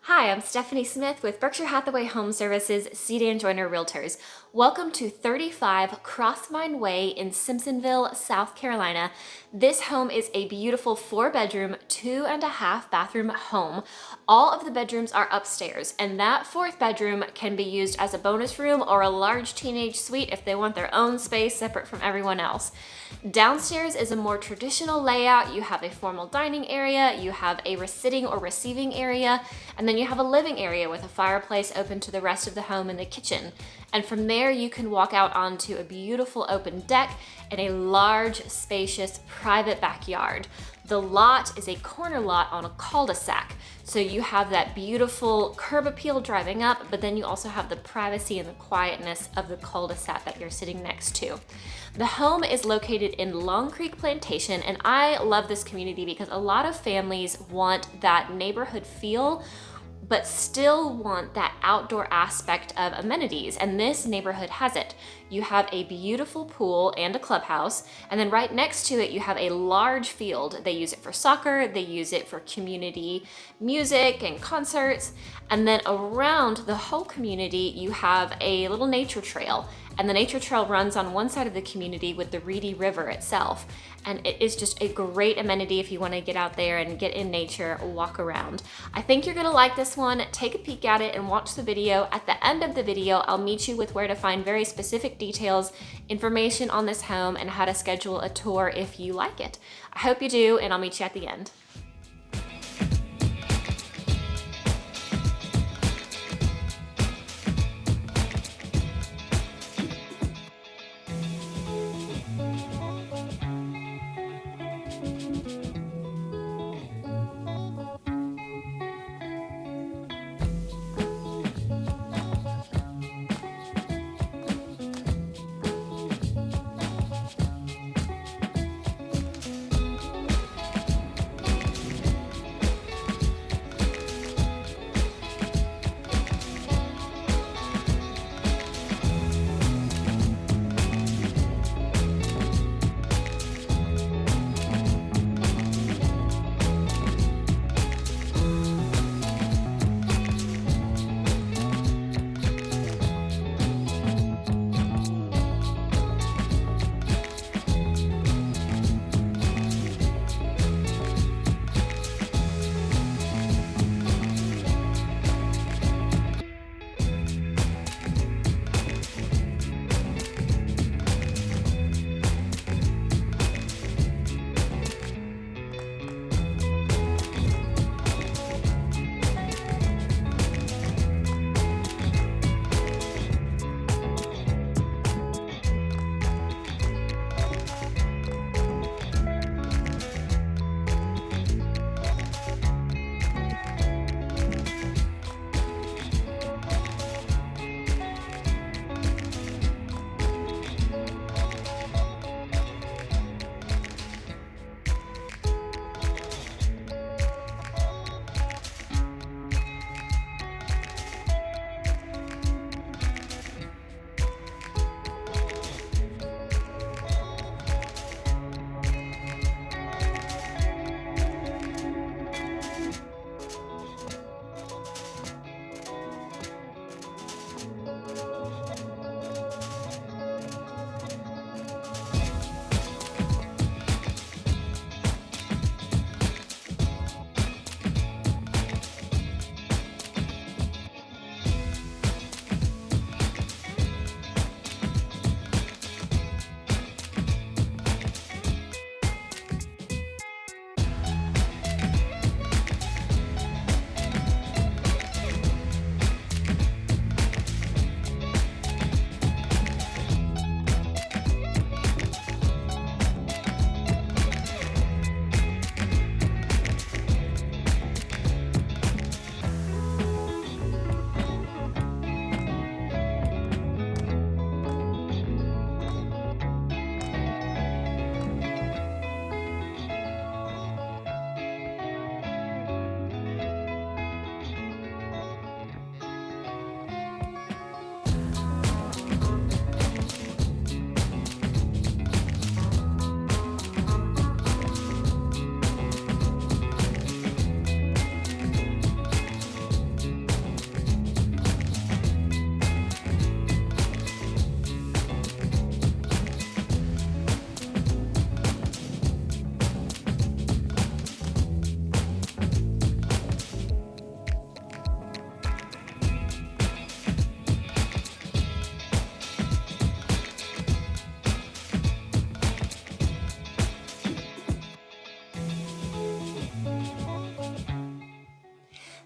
Hi, I'm Stephanie Smith with Berkshire Hathaway Home Services, Sedan Joiner Realtors. Welcome to 35 Crossvine Way in Simpsonville, South Carolina. This home is a beautiful 4-bedroom, 2.5 bathroom home. All of the bedrooms are upstairs, and that 4th bedroom can be used as a bonus room or a large teenage suite if they want their own space separate from everyone else. Downstairs is a more traditional layout. You have a formal dining area, you have a sitting or receiving area, and then you have a living area with a fireplace open to the rest of the home in the kitchen. And from there, you can walk out onto a beautiful open deck and a large, spacious, private backyard. The lot is a corner lot on a cul-de-sac. So you have that beautiful curb appeal driving up, but then you also have the privacy and the quietness of the cul-de-sac that you're sitting next to. The home is located in Long Creek Plantation, and I love this community because a lot of families want that neighborhood feel, but still want that outdoor aspect of amenities, and this neighborhood has it. You have a beautiful pool and a clubhouse, and then right next to it you have a large field. They use it for soccer, they use it for community music and concerts, and then around the whole community you have a little nature trail. And the nature trail runs on one side of the community with the Reedy River itself. And it is just a great amenity if you want to get out there and get in nature, walk around. I think you're going to like this one. Take a peek at it and watch the video. At the end of the video, I'll meet you with where to find very specific details, information on this home, and how to schedule a tour if you like it. I hope you do, and I'll meet you at the end.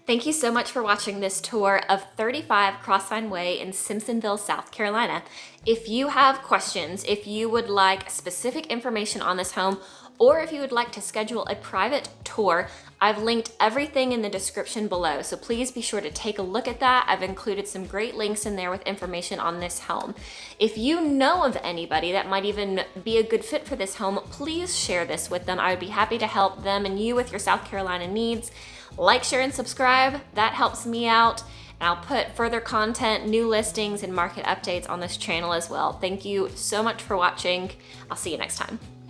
Thank you so much for watching this tour of 35 Crossvine Way in Simpsonville, South Carolina. If you have questions, if you would like specific information on this home, or if you would like to schedule a private tour, I've linked everything in the description below, so please be sure to take a look at that. I've included some great links in there with information on this home. If you know of anybody that might even be a good fit for this home, please share this with them. I would be happy to help them and you with your South Carolina needs. Like, share, and subscribe. That helps me out. And I'll put further content, new listings, and market updates on this channel as well. Thank you so much for watching. I'll see you next time.